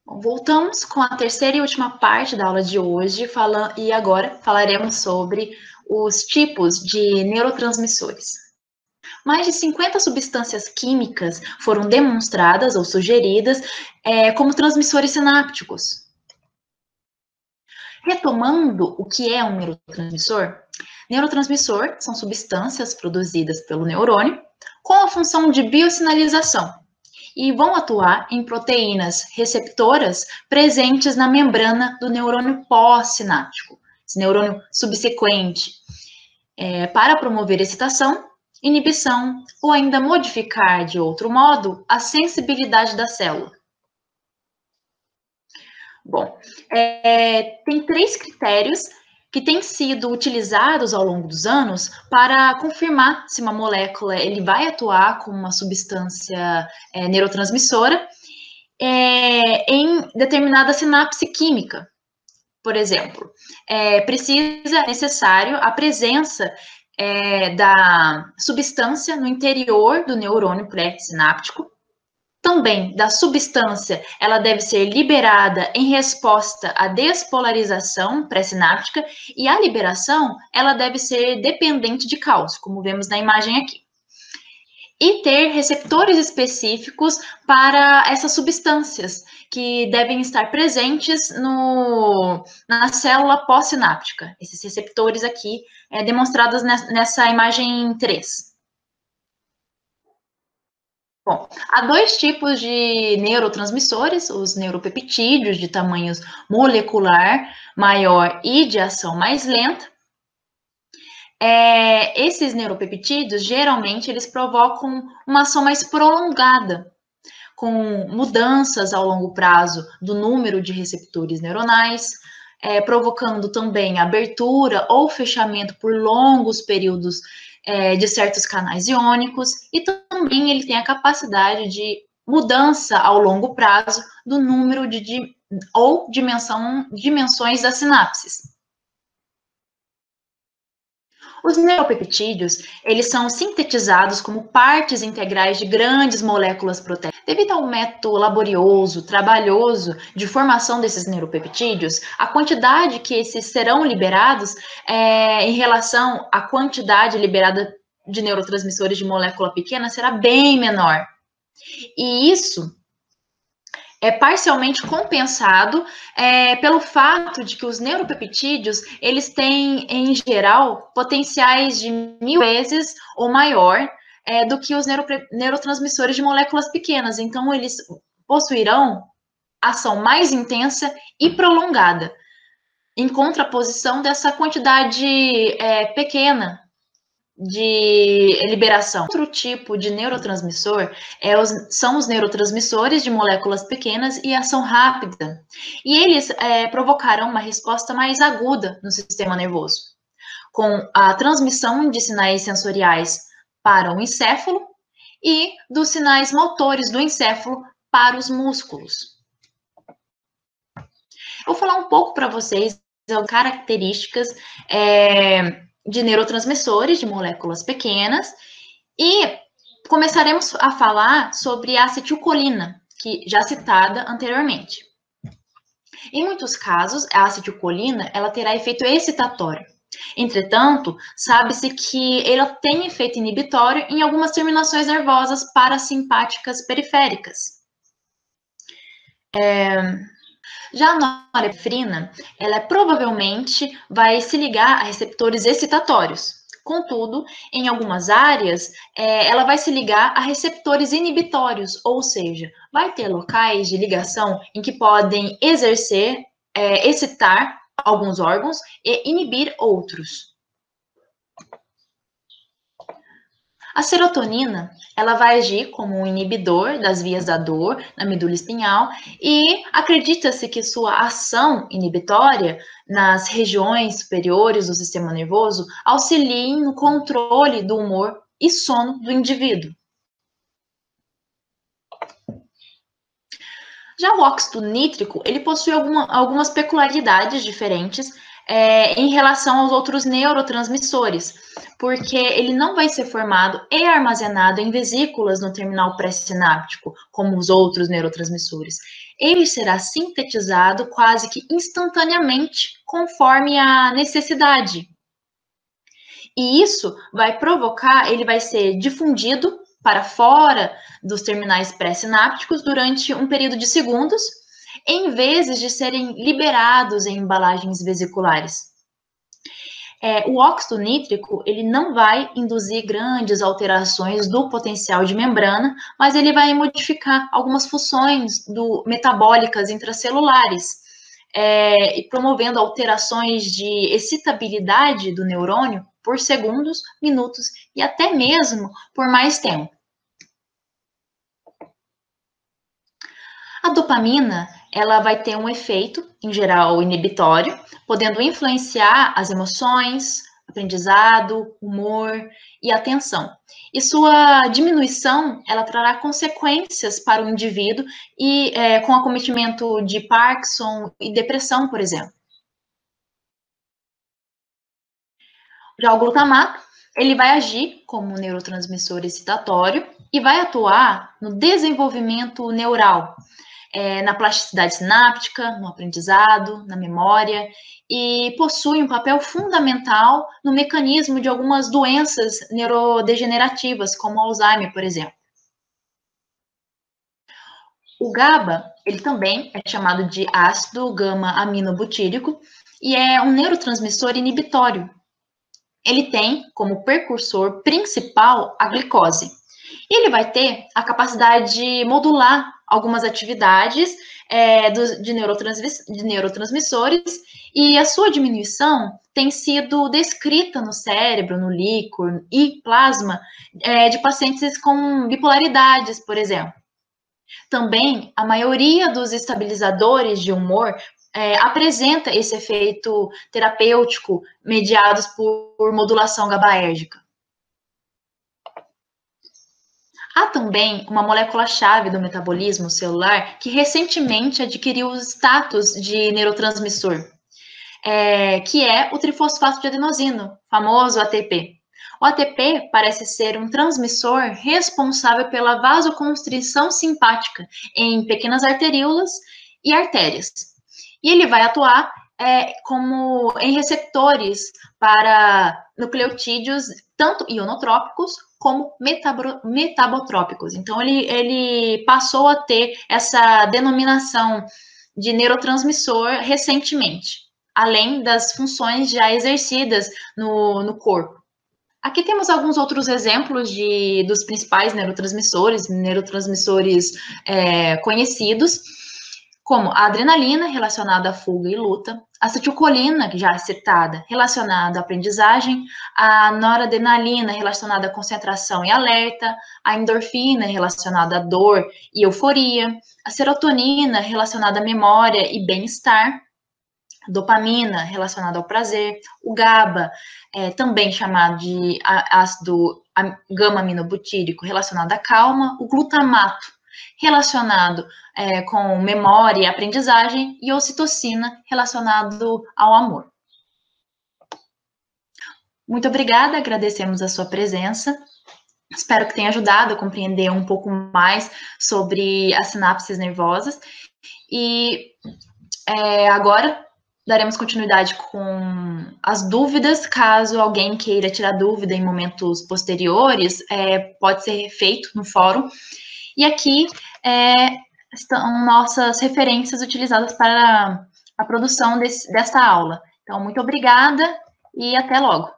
Bom, voltamos com a terceira e última parte da aula de hoje, e agora falaremos sobre os tipos de neurotransmissores. Mais de 50 substâncias químicas foram demonstradas ou sugeridas como transmissores sinápticos. Retomando o que é um neurotransmissor, neurotransmissor são substâncias produzidas pelo neurônio com a função de biosinalização e vão atuar em proteínas receptoras presentes na membrana do neurônio pós-sináptico, esse neurônio subsequente, para promover excitação, inibição ou ainda modificar de outro modo a sensibilidade da célula. Bom, tem 3 critérios que têm sido utilizados ao longo dos anos para confirmar se uma molécula ele vai atuar como uma substância neurotransmissora em determinada sinapse química. Por exemplo, é necessário a presença da substância no interior do neurônio pré-sináptico. Também da substância, ela deve ser liberada em resposta à despolarização pré-sináptica e a liberação, ela deve ser dependente de cálcio, como vemos na imagem aqui. E ter receptores específicos para essas substâncias, que devem estar presentes na célula pós-sináptica. Esses receptores aqui, demonstrados nessa imagem 3. Bom, há 2 tipos de neurotransmissores, os neuropeptídeos de tamanhos molecular maior e de ação mais lenta. Esses neuropeptídeos, geralmente, eles provocam uma ação mais prolongada, com mudanças ao longo prazo do número de receptores neuronais, provocando também abertura ou fechamento por longos períodos de certos canais iônicos, e também ele tem a capacidade de mudança ao longo prazo do número ou dimensões das sinapses. Os neuropeptídeos, eles são sintetizados como partes integrais de grandes moléculas proteicas. Devido ao método laborioso, trabalhoso de formação desses neuropeptídeos, a quantidade que esses serão liberados em relação à quantidade liberada de neurotransmissores de molécula pequena será bem menor. E isso é parcialmente compensado pelo fato de que os neuropeptídeos, eles têm, em geral, potenciais de 1000 vezes ou maior do que os neurotransmissores de moléculas pequenas. Então, eles possuirão ação mais intensa e prolongada, em contraposição dessa quantidade pequena de liberação. Outro tipo de neurotransmissor são os neurotransmissores de moléculas pequenas e ação rápida. E eles provocarão uma resposta mais aguda no sistema nervoso, com a transmissão de sinais sensoriais para o encéfalo e dos sinais motores do encéfalo para os músculos. Vou falar um pouco para vocês as características de neurotransmissores de moléculas pequenas e começaremos a falar sobre a acetilcolina, que já citada anteriormente. Em muitos casos, a acetilcolina ela terá efeito excitatório. Entretanto, sabe-se que ela tem efeito inibitório em algumas terminações nervosas parasimpáticas periféricas. Já a norepinefrina, ela provavelmente vai se ligar a receptores excitatórios. Contudo, em algumas áreas, ela vai se ligar a receptores inibitórios, ou seja, vai ter locais de ligação em que podem excitar alguns órgãos e inibir outros. A serotonina, ela vai agir como um inibidor das vias da dor na medula espinhal e acredita-se que sua ação inibitória nas regiões superiores do sistema nervoso auxiliem no controle do humor e sono do indivíduo. Já o óxido nítrico, ele possui algumas peculiaridades diferentes em relação aos outros neurotransmissores, porque ele não vai ser formado e armazenado em vesículas no terminal pré-sináptico, como os outros neurotransmissores. ele será sintetizado quase que instantaneamente, conforme a necessidade. E isso vai provocar, ele vai ser difundido para fora dos terminais pré-sinápticos durante um período de segundos, em vez de serem liberados em embalagens vesiculares. O óxido nítrico, ele não vai induzir grandes alterações do potencial de membrana, mas ele vai modificar algumas funções metabólicas intracelulares, e promovendo alterações de excitabilidade do neurônio por segundos, minutos e até mesmo por mais tempo. A dopamina, ela vai ter um efeito, em geral, inibitório, podendo influenciar as emoções, aprendizado, humor e atenção. E sua diminuição, ela trará consequências para o indivíduo e com acometimento de Parkinson e depressão, por exemplo. Já o glutamato, ele vai agir como um neurotransmissor excitatório e vai atuar no desenvolvimento neural, na plasticidade sináptica, no aprendizado, na memória, e possui um papel fundamental no mecanismo de algumas doenças neurodegenerativas, como Alzheimer, por exemplo. O GABA, ele também é chamado de ácido gama-aminobutírico e é um neurotransmissor inibitório. Ele tem como precursor principal a glicose. E ele vai ter a capacidade de modular algumas atividades de neurotransmissores, e a sua diminuição tem sido descrita no cérebro, no líquor e plasma de pacientes com bipolaridades, por exemplo. Também, a maioria dos estabilizadores de humor apresenta esse efeito terapêutico mediados por modulação GABAérgica. Há também uma molécula-chave do metabolismo celular que recentemente adquiriu o status de neurotransmissor, que é o trifosfato de adenosino, famoso ATP. O ATP parece ser um transmissor responsável pela vasoconstrição simpática em pequenas arteríolas e artérias. E ele vai atuar como em receptores para nucleotídeos, tanto ionotrópicos como metabotrópicos. Então, ele passou a ter essa denominação de neurotransmissor recentemente, além das funções já exercidas no corpo. Aqui temos alguns outros exemplos dos principais neurotransmissores conhecidos, como a adrenalina, relacionada à fuga e luta, a acetilcolina, que já é citada, relacionada à aprendizagem, a noradrenalina, relacionada à concentração e alerta, a endorfina, relacionada à dor e euforia, a serotonina, relacionada à memória e bem-estar, dopamina, relacionada ao prazer, o GABA, também chamado de ácido gama-aminobutírico, relacionado à calma, o glutamato, relacionado com memória e aprendizagem, e ocitocina, relacionado ao amor. Muito obrigada, agradecemos a sua presença. Espero que tenha ajudado a compreender um pouco mais sobre as sinapses nervosas. E agora daremos continuidade com as dúvidas. Caso alguém queira tirar dúvida em momentos posteriores, pode ser feito no fórum. E aqui estão nossas referências utilizadas para a produção desta aula. Então, muito obrigada e até logo.